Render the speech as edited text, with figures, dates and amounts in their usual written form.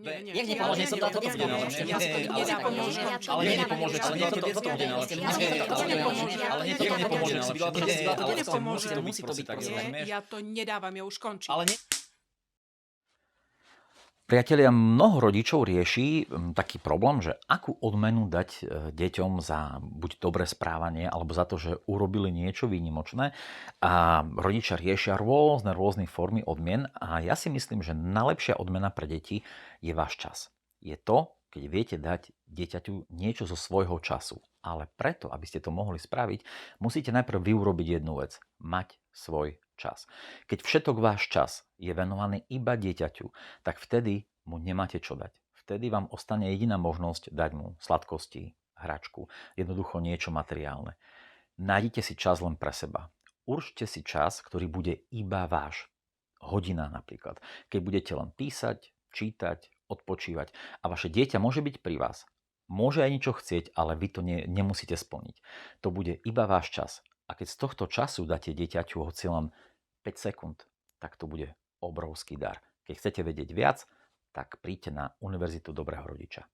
nie. Jak nepomôže, som toto bude najlepšie. Ja si to nepomôže. Ale nie nepomôže, ale nie toto bude najlepšie. Ale nie toto nepomôže najlepšie. To musí to byť tak, rozumieš? Ja to nedávam, ja už končím. Ale nie... Priatelia, mnoho rodičov rieši taký problém, že akú odmenu dať deťom za buď dobré správanie, alebo za to, že urobili niečo výnimočné. A rodičia riešia rôzne formy odmien a ja si myslím, že najlepšia odmena pre deti je váš čas. Je to, keď viete dať dieťaťu niečo zo svojho času. Ale preto, aby ste to mohli spraviť, musíte najprv vyurobiť jednu vec. Mať svoj čas. Keď všetok váš čas je venovaný iba dieťaťu, tak vtedy mu nemáte čo dať. Vtedy vám ostane jediná možnosť dať mu sladkosti, hračku, jednoducho niečo materiálne. Nájdite si čas len pre seba. Určite si čas, ktorý bude iba váš. Hodina napríklad. Keď budete len písať, čítať, odpočívať a vaše dieťa môže byť pri vás. Môže aj niečo chcieť, ale vy to nemusíte splniť. To bude iba váš čas. A keď z tohto času dáte dieťaťu hoci len 5 sekúnd, tak to bude obrovský dar. Keď chcete vedieť viac, tak príďte na Univerzitu dobrého rodiča.